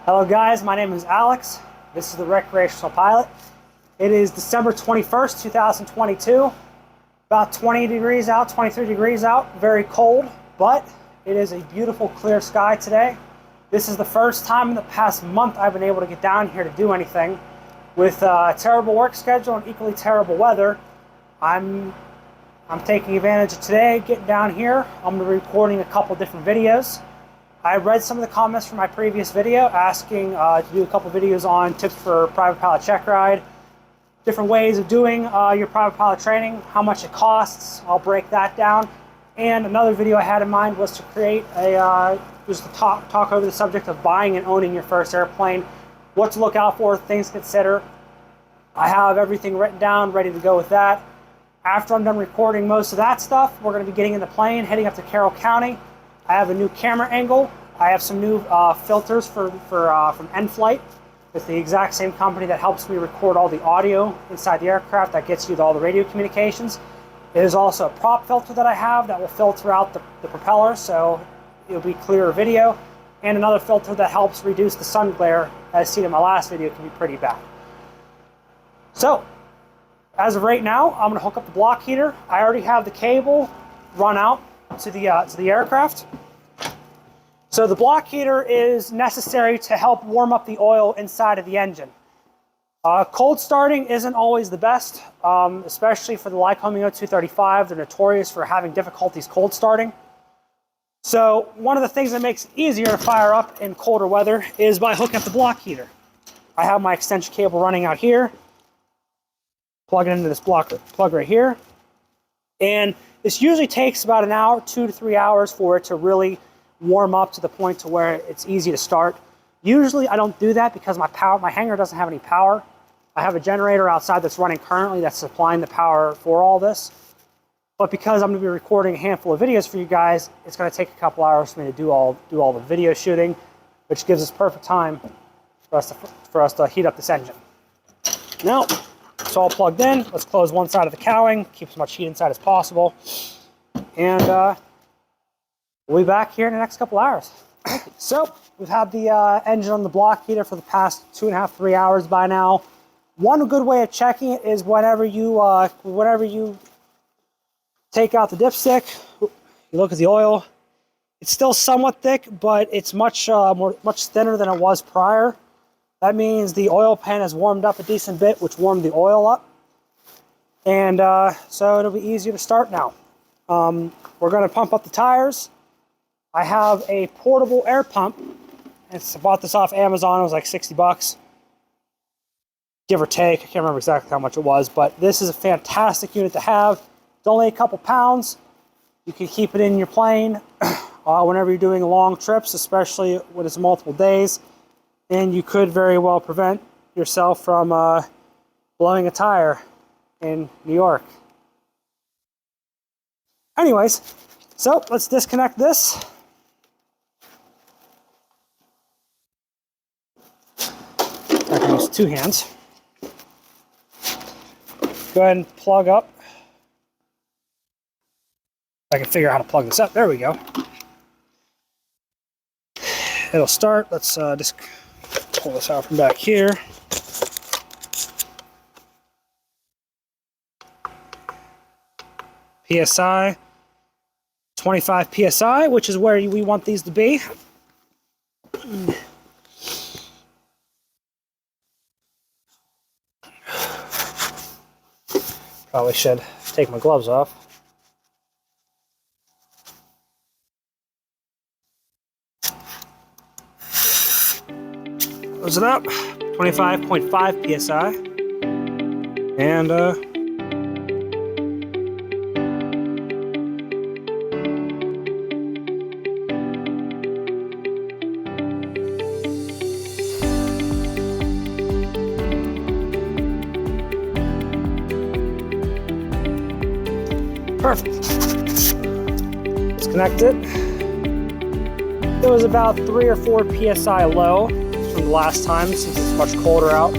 Hello guys, my name is Alex. This is the Recreational Pilot. It is December 21st, 2022. About 20 degrees out, 23 degrees out. Very cold, but it is a beautiful clear sky today. This is the first time in the past month I've been able to get down here to do anything. With a terrible work schedule and equally terrible weather, I'm taking advantage of today, getting down here. I'm going to be recording a couple different videos. I read some of the comments from my previous video asking to do a couple videos on tips for private pilot check ride, different ways of doing your private pilot training, how much it costs. I'll break that down. And another video I had in mind was to create a just to talk over the subject of buying and owning your first airplane, what to look out for, things to consider. I have everything written down, ready to go with that. After I'm done recording most of that stuff, we're going to be getting in the plane, heading up to Carroll County. I have a new camera angle. I have some new filters from inflight. It's the exact same company that helps me record all the audio inside the aircraft that gets you all the radio communications. There's also a prop filter that I have that will filter out the propeller, so it'll be clearer video. And another filter that helps reduce the sun glare, as seen in my last video, can be pretty bad. So, as of right now, I'm going to hook up the block heater. I already have the cable run out to the aircraft. So the block heater is necessary to help warm up the oil inside of the engine. Cold starting isn't always the best, especially for the Lycoming 235. They're notorious for having difficulties cold starting. So one of the things that makes it easier to fire up in colder weather is by hooking up the block heater. I have my extension cable running out here. Plug it into this plug right here. And this usually takes about an hour, 2 to 3 hours for it to really warm up to the point to where it's easy to start. Usually I don't do that because my hangar doesn't have any power. I have a generator outside that's running currently that's supplying the power for all this. But because I'm going to be recording a handful of videos for you guys, it's going to take a couple hours for me to do all the video shooting, which gives us perfect time for us to heat up this engine. Now, it's all plugged in. Let's close one side of the cowling, keep as much heat inside as possible. And we'll be back here in the next couple hours. So, we've had the engine on the block heater for the past 2.5 to 3 hours by now. One good way of checking it is whenever you take out the dipstick, you look at the oil. It's still somewhat thick, but it's much thinner than it was prior. That means the oil pan has warmed up a decent bit, which warmed the oil up. And so it'll be easier to start now. We're going to pump up the tires. I have a portable air pump. I bought this off Amazon. It was like 60 bucks, give or take. I can't remember exactly how much it was, but this is a fantastic unit to have. It's only a couple pounds. You can keep it in your plane whenever you're doing long trips, especially when it's multiple days. And you could very well prevent yourself from blowing a tire in New York. Anyways, so let's disconnect this. I can use two hands. Go ahead and plug up. I can figure out how to plug this up. There we go. It'll start. Let's just pull this out from back here. PSI, 25 PSI, which is where we want these to be. Probably should take my gloves off. Close it up, 25.5 PSI. And perfect. Disconnect it. It was about 3 or 4 PSI low from the last time since it's much colder out.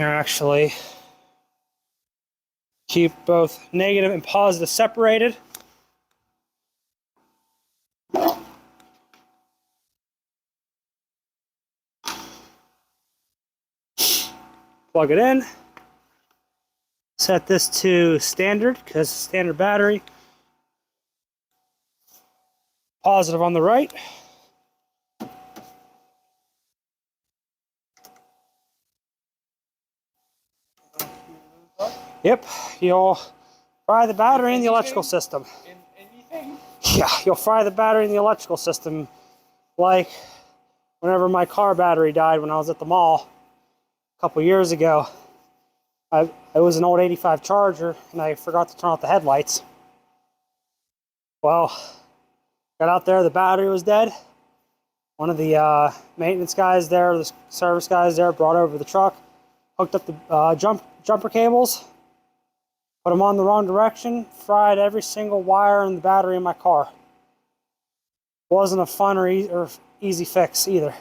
there actually. Keep both negative and positive separated. Plug it in. Set this to standard because standard battery. Positive on the right. Yep, you'll fry the battery in the electrical system. Yeah, you'll fry the battery in the electrical system, like whenever my car battery died when I was at the mall a couple years ago. It was an old 85 Charger, and I forgot to turn off the headlights. Well, got out there, the battery was dead. One of the maintenance guys there, the service guys there, brought over the truck, hooked up the jumper cables, put them on the wrong direction, fried every single wire in the battery in my car. Wasn't a fun or easy fix either.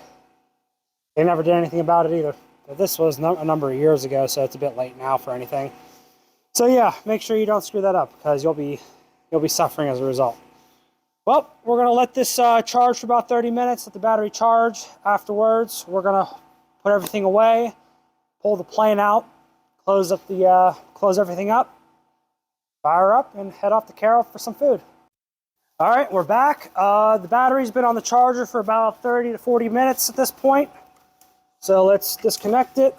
They never did anything about it either. But this was a number of years ago, so it's a bit late now for anything. So yeah, make sure you don't screw that up because you'll be suffering as a result. Well, we're gonna let this charge for about 30 minutes. Let the battery charge. Afterwards, we're gonna put everything away, pull the plane out, close everything up, fire up, and head off to Carroll for some food. All right, we're back. The battery's been on the charger for about 30 to 40 minutes at this point. So let's disconnect it.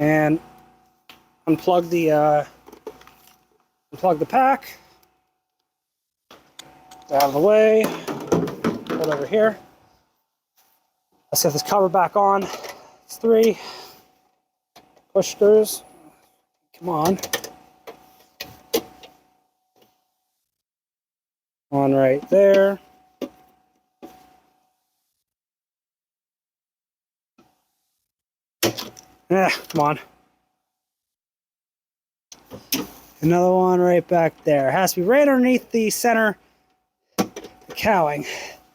And unplug the pack. Out of the way. Put it over here. Let's get this cover back on. It's 3 push screws. Come on. One right there. Yeah, come on. Another one right back there. It has to be right underneath the center cowling.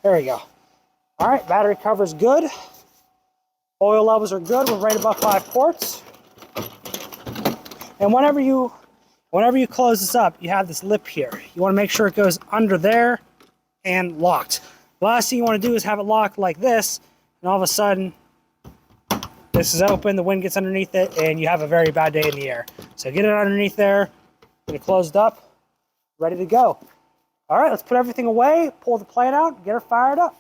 There we go. All right, battery cover's good. Oil levels are good. We're right above 5 quarts. And whenever you close this up, you have this lip here. You want to make sure it goes under there and locked. The last thing you want to do is have it locked like this, and all of a sudden, this is open, the wind gets underneath it, and you have a very bad day in the air. So get it underneath there, get it closed up, ready to go. All right, let's put everything away, pull the plane out, get her fired up.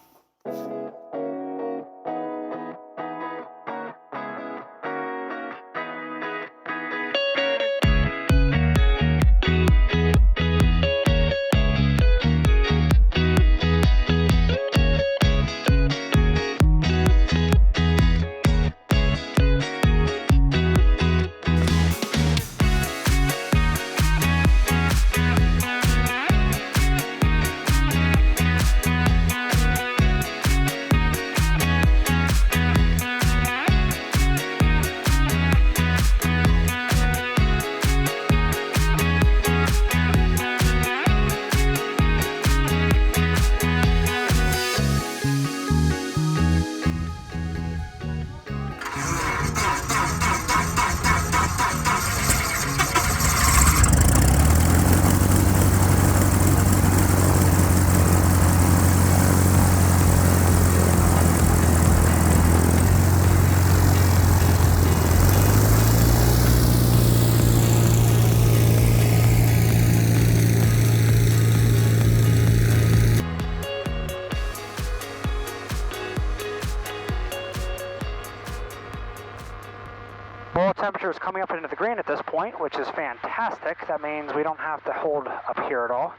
Oil temperature is coming up into the green at this point, which is fantastic. That means we don't have to hold up here at all.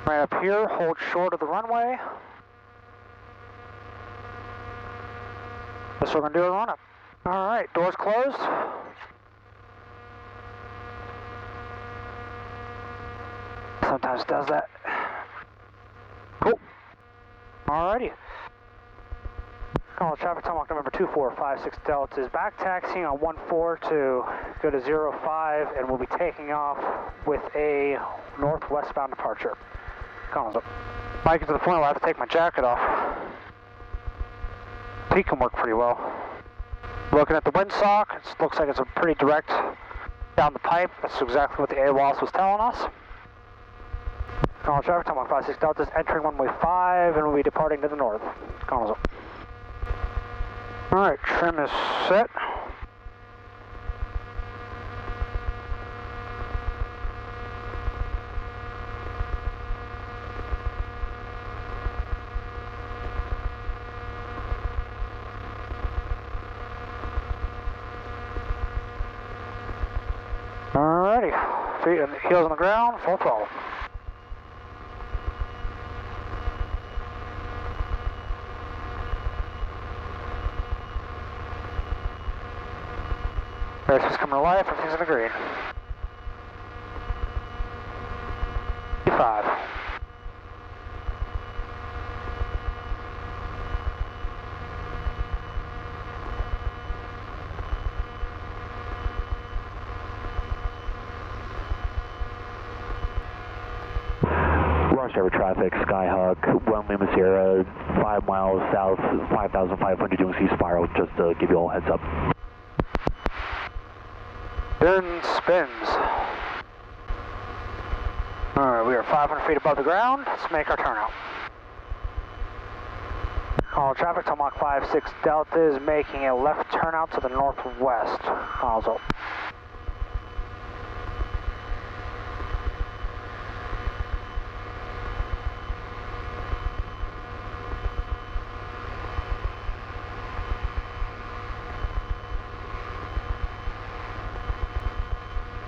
Right up here, hold short of the runway. That's what we're going to do a run-up. All right, doors closed. Sometimes it does that. Cool. Alrighty. Call traffic time November 2456 Delta is back taxiing on 14 to go to 05, and we'll be taking off with a northwestbound departure. Collins up. Mike, to the point where I have to take my jacket off. He can work pretty well. Looking at the windsock, it looks like it's a pretty direct down the pipe. That's exactly what the AWOS was telling us. Collins traffic time 156 Delta is entering runway 5 and we'll be departing to the north. Collins up. Alright, trim is set. Alrighty, feet and heels on the ground, full throttle. Race is coming to life, everything's in the green. 5. Rush hour traffic, Skyhawk, 1 Lima Sierra, 5 miles south, 5,500 doing C spiral, just to give you all a heads up. Then spins. Alright, we are 500 feet above the ground. Let's make our turnout. Call traffic to Mach 56 Delta is making a left turnout to the northwest. Miles up.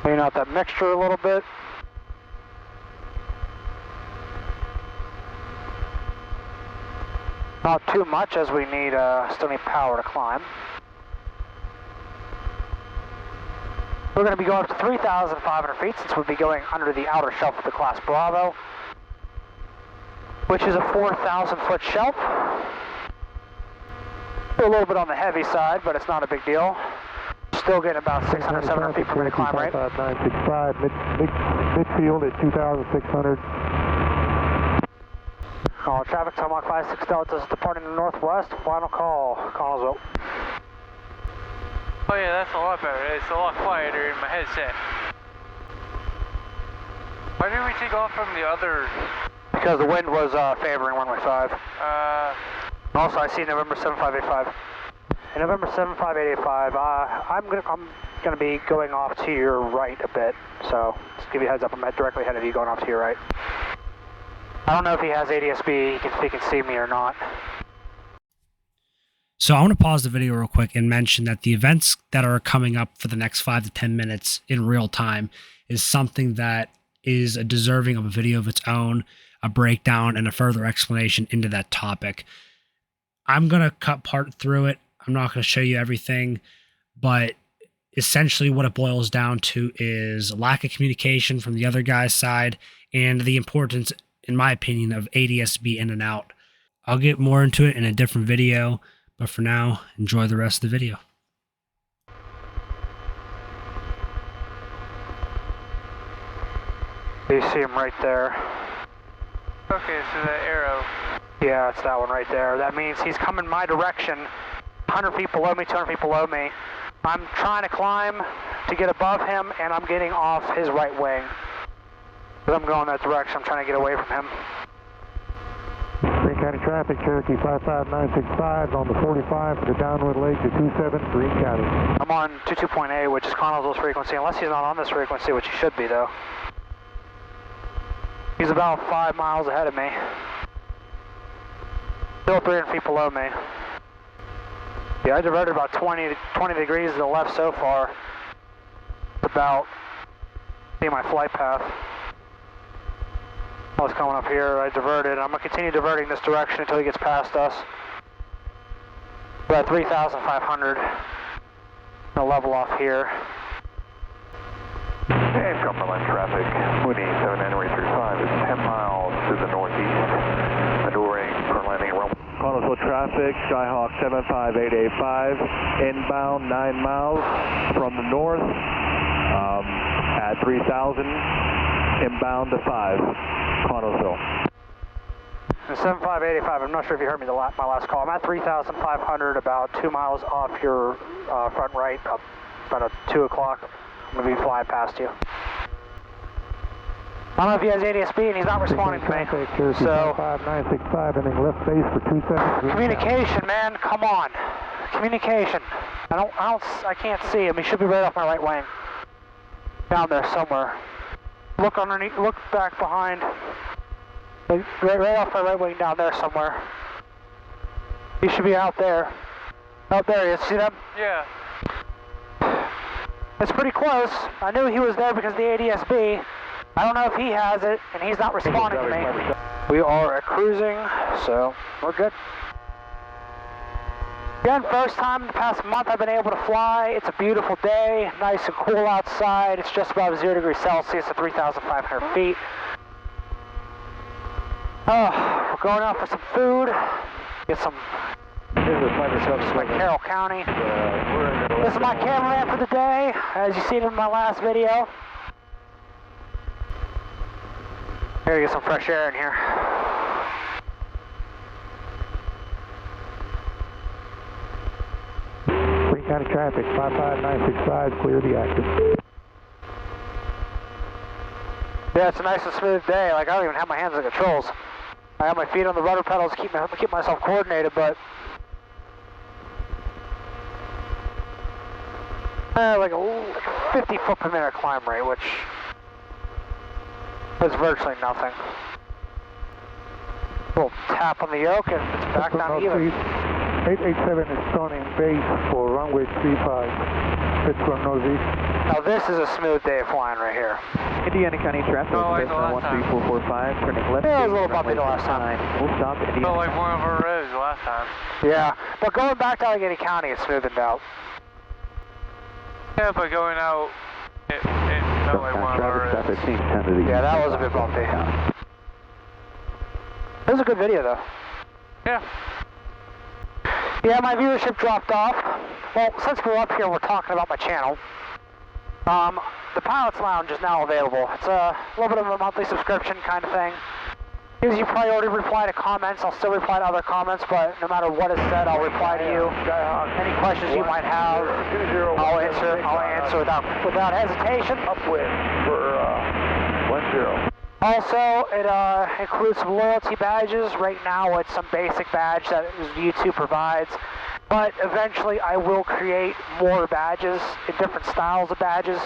Clean out that mixture a little bit. Not too much, as we need still need power to climb. We're going to be going up to 3,500 feet since we'll be going under the outer shelf of the Class Bravo, which is a 4,000 foot shelf. A little bit on the heavy side, but it's not a big deal. Still getting about 600, 700 feet per minute climb rate. 965, midfield at 2,600. Call traffic, Tomahawk 56 Delta is departing the northwest. Final call. Call is up. Oh yeah, that's a lot better. It's a lot quieter in my headset. Why didn't we take off from the other? Because the wind was favoring runway 5. Also, I see November 7585. In November 75885, I'm gonna be going off to your right a bit, so just give you a heads up. I'm directly ahead of you, going off to your right. I don't know if he has ADS-B, if he can see me or not. So I want to pause the video real quick and mention that the events that are coming up for the next 5 to 10 minutes in real time is something that is deserving of a video of its own, a breakdown, and a further explanation into that topic. I'm going to cut part through it. I'm not going to show you everything, but essentially what it boils down to is lack of communication from the other guy's side and the importance, in my opinion, of ADS-B in and out. I'll get more into it in a different video, but for now, enjoy the rest of the video. You see him right there. Okay, so that arrow. Yeah, it's that one right there. That means he's coming my direction. 100 feet below me, 200 feet below me. I'm trying to climb to get above him, and I'm getting off his right wing. As I'm going that direction, I'm trying to get away from him. Green County traffic, Cherokee 55965 on the 45 for the downwind leg to 27, Green County. I'm on 22.8, which is Connellsville's frequency, unless he's not on this frequency, which he should be, though. He's about 5 miles ahead of me. Still 300 feet below me. Yeah, I diverted about 20 degrees to the left so far. About see my flight path. I was coming up here, I diverted. I'm going to continue diverting this direction until he gets past us. About 3,500. I'll level off here. Hey, Cumberland traffic, Mooney 7935 is 10 miles to the northeast. Maneuvering for landing at runway. visual traffic, Skyhawk 75885, inbound 9 miles from the north at 3,000, inbound to 5, Connellsville. 7585, I'm not sure if you heard me my last call. I'm at 3,500, about 2 miles off your front right, about 2 o'clock. I'm going to be flying past you. I don't know if he has ADS-B and he's not responding to me. So, 5965, ending left base for 27. communication, man, come on. Communication. I can't see him. He should be right off my right wing. Down there somewhere. Look underneath, look back behind. Right off my right wing down there somewhere. He should be out there. Out there, you see them? Yeah. It's pretty close. I knew he was there because of the ADS-B. I don't know if he has it, and he's not responding to me. We are at cruising, so we're good. Again, first time in the past month I've been able to fly. It's a beautiful day, nice and cool outside. It's just about 0 degrees Celsius at 3,500 feet. We're going out for some food. Get some. This is my Carroll County. This is my cameraman for the day, as you seen in my last video. Here, get some fresh air in here. Green County traffic, 55965, clear the active. Yeah, it's a nice and smooth day. Like, I don't even have my hands on the controls. I have my feet on the rudder pedals to keep myself coordinated, but like a 50 foot per minute climb rate, which is virtually nothing. A little tap on the yoke and it's back down to even. 887 is turning base for runway 35. It's from northeast. Now this is a smooth day of flying right here. Indiana County traffic, like the last time. 13445, turning left. Yeah, it was a little bumpy the last time. We'll stop at Felt like one of our roads last time. Yeah, but going back to Allegheny County, it's smoothened out. Yeah, but going out, it felt like one of our roads. Yeah, that was a bit bumpy. It was a good video though. Yeah. Yeah, my viewership dropped off. Well, since we're up here, we're talking about my channel. The Pilot's Lounge is now available. It's a little bit of a monthly subscription kind of thing. Gives you priority reply to comments. I'll still reply to other comments, but no matter what is said, I'll reply to you. Any questions you might have, I'll answer without hesitation. Upwind for 10. Also, it includes some loyalty badges. Right now, it's some basic badge that YouTube provides. But eventually, I will create more badges in different styles of badges.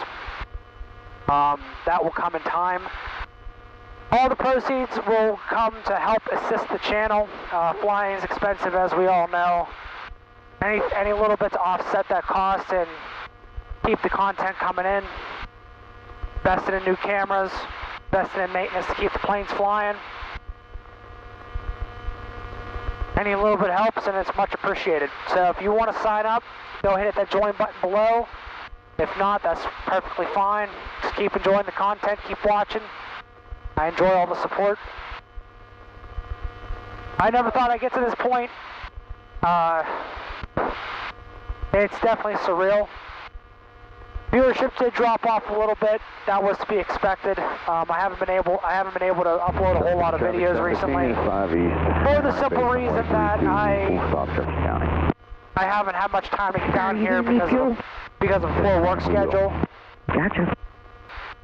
That will come in time. All the proceeds will come to help assist the channel. Flying is expensive, as we all know. Any little bit to offset that cost and keep the content coming in. Invested in new cameras. Invested in maintenance to keep the planes flying. Any little bit helps and it's much appreciated. So if you want to sign up, go hit that join button below. If not, that's perfectly fine. Just keep enjoying the content, keep watching. I enjoy all the support. I never thought I'd get to this point. It's definitely surreal. Viewership did drop off a little bit. That was to be expected. I haven't been able to upload a whole lot of videos recently. For the simple reason that I haven't had much time to get down here because of full work schedule. Gotcha.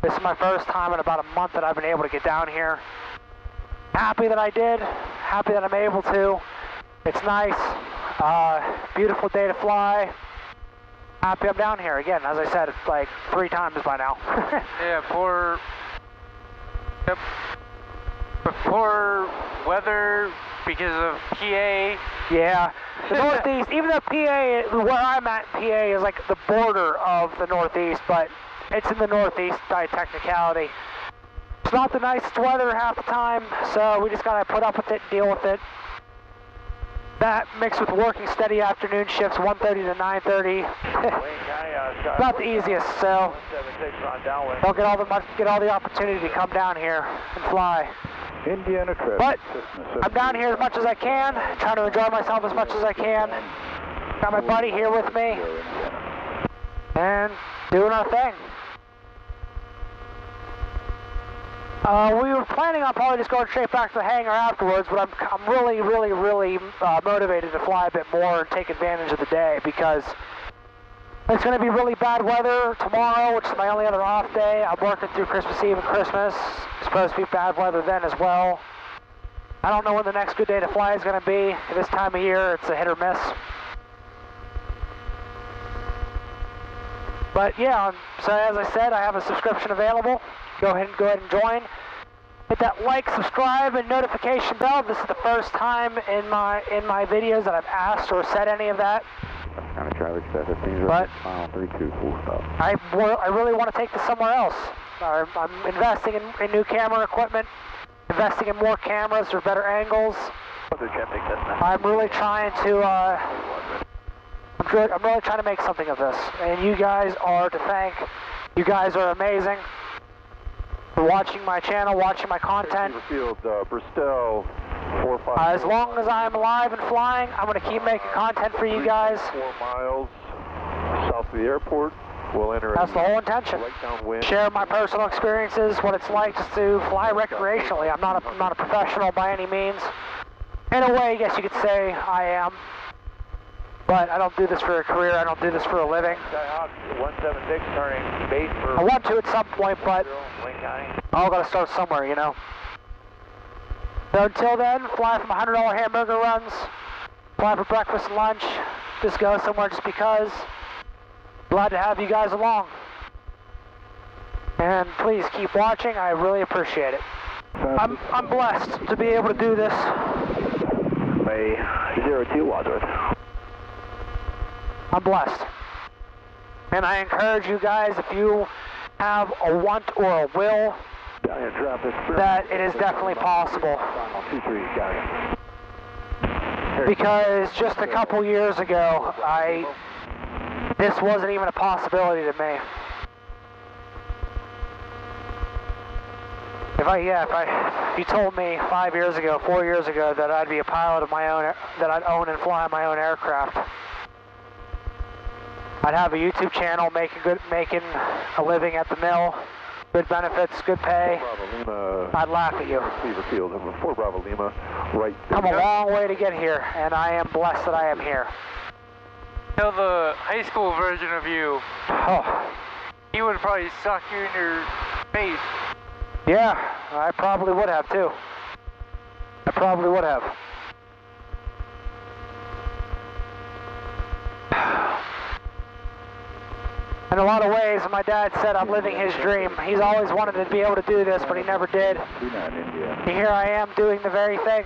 This is my first time in about a month that I've been able to get down here. Happy that I did. Happy that I'm able to. It's nice. Beautiful day to fly. Happy I'm down here again. As I said, it's like 3 times by now. Yeah, poor weather because of PA. Yeah, the Northeast, even though PA, where I'm at, PA is like the border of the Northeast, but it's in the Northeast by technicality. It's not the nicest weather half the time, so we just gotta put up with it and deal with it. That mixed with working steady afternoon shifts, 1:30 to 9:30. Not the easiest, so don't get all the opportunity to come down here and fly. Indiana trip. But I'm down here as much as I can, trying to enjoy myself as much as I can. Got my buddy here with me, and doing our thing. We were planning on probably just going straight back to the hangar afterwards, but I'm really motivated to fly a bit more and take advantage of the day, because it's going to be really bad weather tomorrow, which is my only other off day. I'm working through Christmas Eve and Christmas. It's supposed to be bad weather then as well. I don't know when the next good day to fly is going to be. At this time of year, it's a hit or miss. But yeah, so as I said, I have a subscription available. Go ahead and join. Hit that like, subscribe, and notification bell. This is the first time in my videos that I've asked or said any of that. Kind of traffic set 15 But mile 32, full stop. I really want to take this somewhere else. I'm investing in new camera equipment, investing in more cameras for better angles. I'm really trying to I'm really trying to make something of this, and you guys are to thank. You guys are amazing for watching my channel, watching my content. Field, Bristol, 45. As long as I'm alive and flying, I'm going to keep making content for you guys. 4 miles south of the airport. We'll enter. That's the whole intention. Right downwind. Share my personal experiences, what it's like just to fly recreationally. I'm not a professional by any means. In a way, I guess you could say I am. But I don't do this for a career. I don't do this for a living. 176 turning base for. I want to at some point, but I'll got to start somewhere, you know. So until then, fly from $100 hamburger runs, fly for breakfast and lunch, just go somewhere just because. Glad to have you guys along. And please keep watching. I really appreciate it. I'm blessed to be able to do this. Bay 02 Wadsworth. I'm blessed. And I encourage you guys, if you have a want or a will, that it is definitely possible. Because just a couple years ago, this wasn't even a possibility to me. If you told me 5 years ago, 4 years ago that I'd be a pilot of my own, that I'd own and fly my own aircraft, I'd have a YouTube channel making a living at the mill, good benefits, good pay, I'd laugh at you. Field, 4 Bravo Lima, right. Come a long way to get here, and I am blessed that I am here. Tell the high school version of you. Oh, He would probably suck you in your face. yeah, I probably would have too. I probably would have. In a lot of ways, my dad said I'm living his dream. He's always wanted to be able to do this, but he never did. And here I am doing the very thing.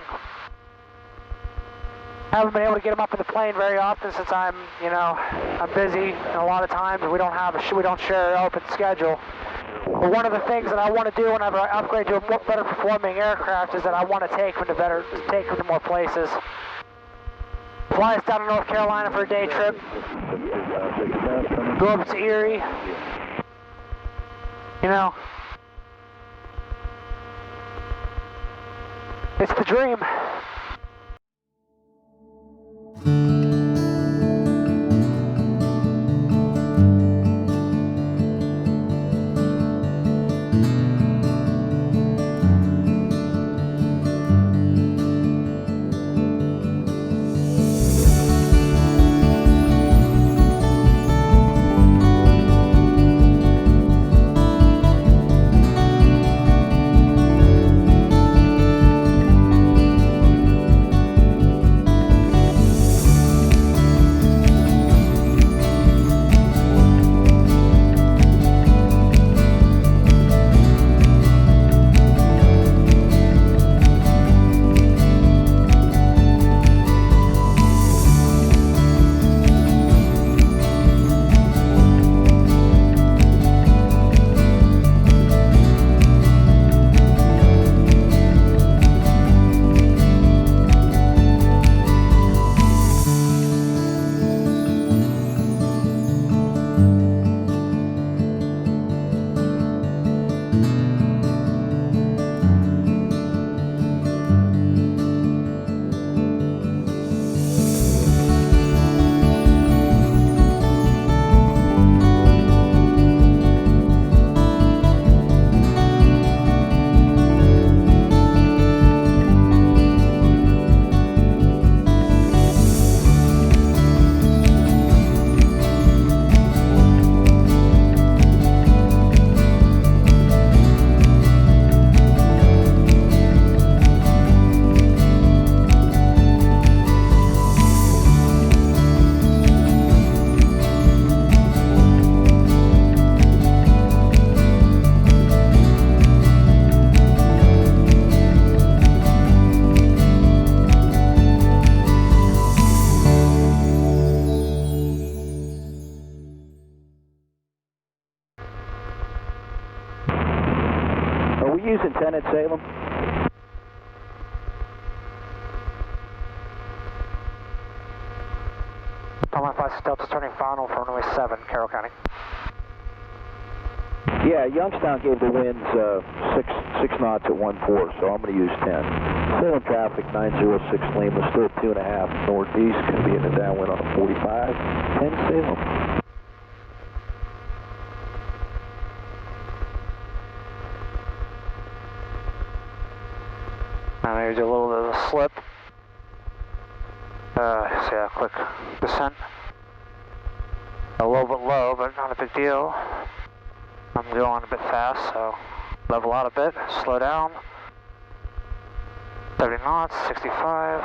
Haven't been able to get him up in the plane very often since I'm busy, and a lot of times we don't share an open schedule. But one of the things that I want to do whenever I upgrade to a better performing aircraft is that I want to take him to more places. Fly us down to North Carolina for a day trip. Go up to Erie. You know, it's the dream. using 10 at Salem. Tom 5 Delta turning final for runway 7, Carroll County. Yeah, Youngstown gave the winds 6 knots at 1-4, so I'm going to use 10. Salem traffic 906 Lima, still 2.5 northeast, going to be in the downwind on a 45. 10 Salem. Maybe do a little bit of a slip. See a quick descent. A little bit low, but not a big deal. I'm going a bit fast, so level out a bit, slow down. 70 knots, 65.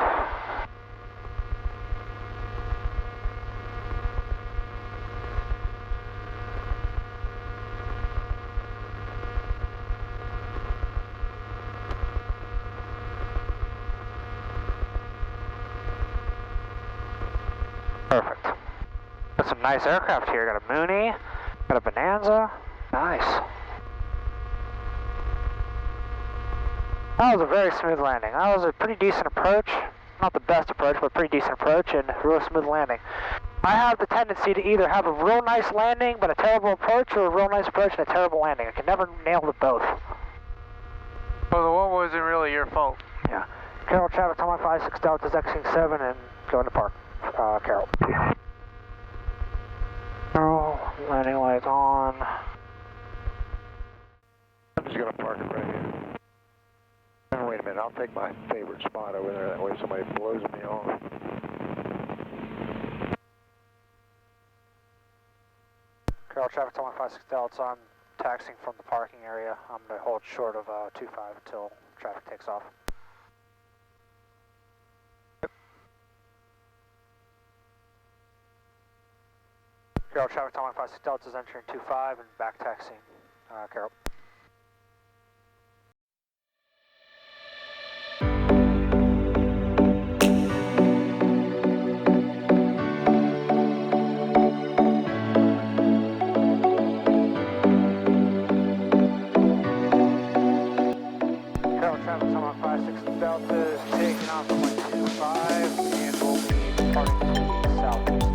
Perfect. Got some nice aircraft here. Got a Mooney, got a Bonanza. Nice. That was a very smooth landing. That was a pretty decent approach. Not the best approach, but pretty decent approach and real smooth landing. I have the tendency to either have a real nice landing but a terrible approach, or a real nice approach and a terrible landing. I can never nail the both. Well, the one wasn't really your fault. Yeah. Carroll traffic, Tom 56 Delta's X-King 7 and going to park. Carroll. Carroll, landing lights on. I'm just going to park it right here. And wait a minute, I'll take my favorite spot over there. That way somebody blows me off. Carroll traffic, Tom 56 Delta. I'm taxiing from the parking area. I'm going to hold short of 25 until traffic takes off. Carroll traffic, Tom 56 Delta is entering 25 and back taxiing. Carroll. Carroll traffic, Tom 56 Delta is taking off from 25 and will be departing to the southeast.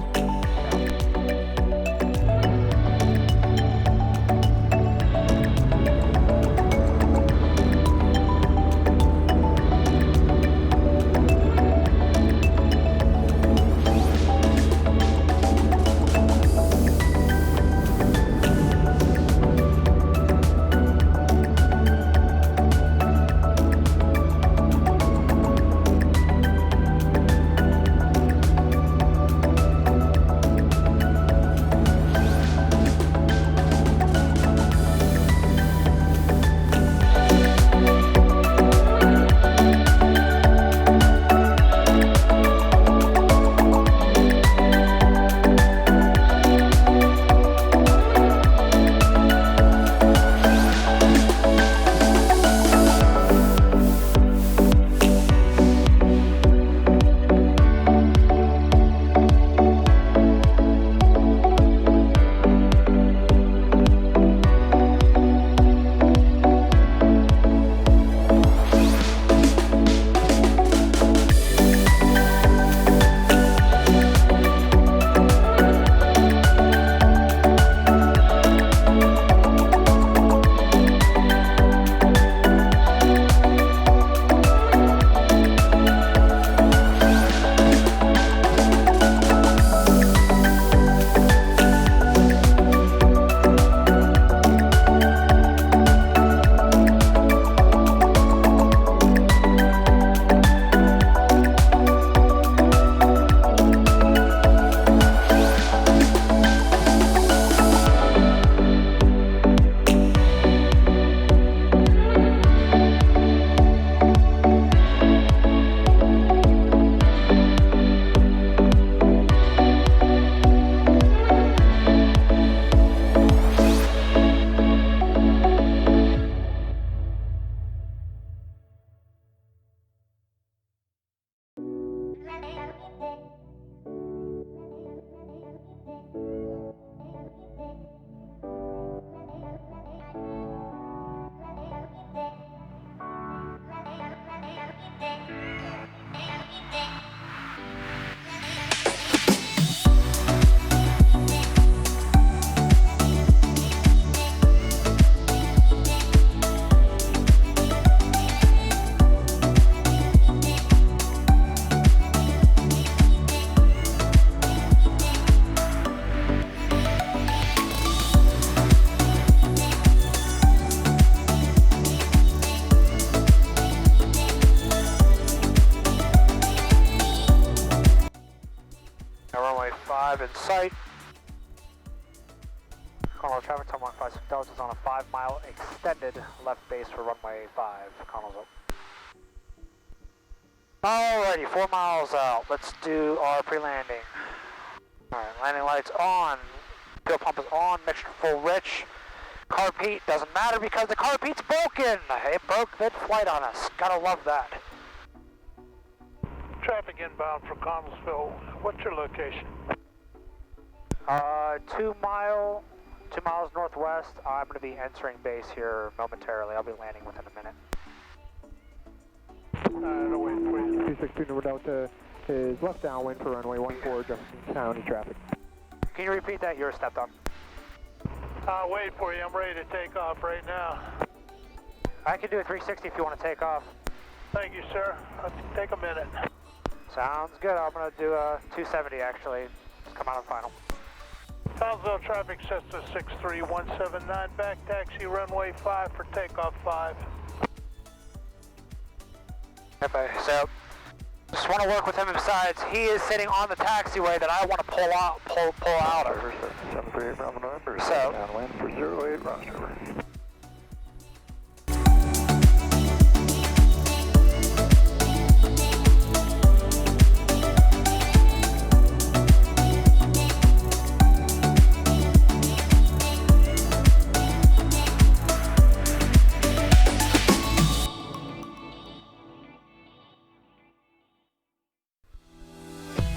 sight. Connell, traffic to 156 Delta is on a 5-mile extended left base for runway 5. Connell's up. Alrighty, 4 miles out. Let's do our pre-landing. Alright, landing lights on. Fuel pump is on, mixture full rich. Carb heat doesn't matter because the carb heat's broken. It broke mid-flight on us. Gotta love that. Traffic inbound for Connellsville. What's your location? 2 miles northwest. I'm going to be entering base here momentarily. I'll be landing within a minute. No wait for you. 262 Number Delta is left downwind for runway 14, Jefferson County traffic. Can you repeat that? You're stepped on. I'll wait for you. I'm ready to take off right now. I can do a 360 if you want to take off. Thank you, sir. I'll take a minute. Sounds good. I'm going to do a 270 actually. Just come out on final. Townsville traffic Cessna 63179, back taxi runway 5 for takeoff 5. Okay, so just want to work with him. Besides, he is sitting on the taxiway that I want to pull out of. 738 Bravo November, So downwind for 08 Rostover.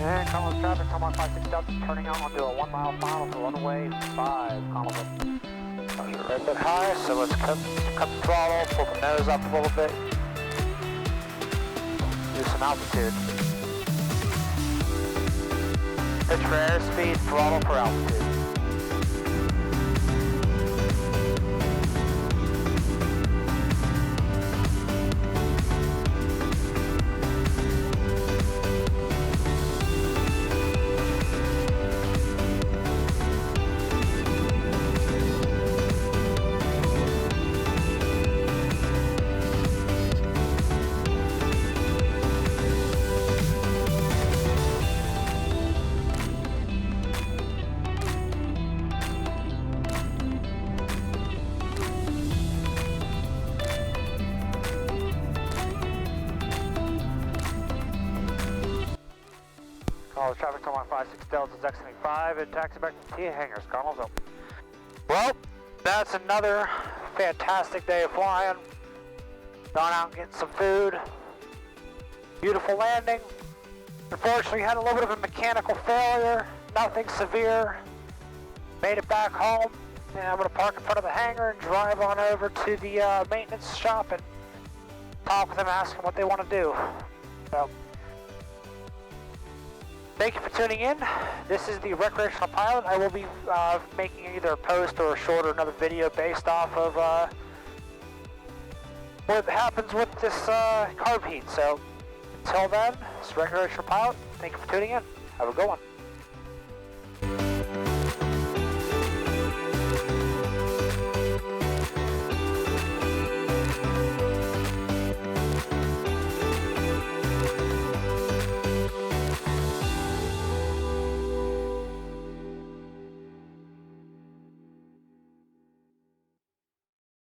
And Connell's traffic, come on 56 Delta, turning out onto a 1-mile final for runway 5. Connell's up. They're a bit high, so let's cut the throttle, pull the nose up a little bit. Do some altitude. Pitch for airspeed, throttle for altitude. Connell's traffic to 156 Delta is exiting 5 and taxi back to T hangars. Connell's up. Well, that's another fantastic day of flying. Gone out and getting some food. Beautiful landing. Unfortunately, had a little bit of a mechanical failure. Nothing severe. Made it back home. And I'm going to park in front of the hangar and drive on over to the maintenance shop and talk with them, ask them what they want to do. So, thank you for tuning in. This is the Recreational Pilot. I will be making either a post or a short or another video based off of what happens with this carb heat. So until then, it's Recreational Pilot. Thank you for tuning in. Have a good one.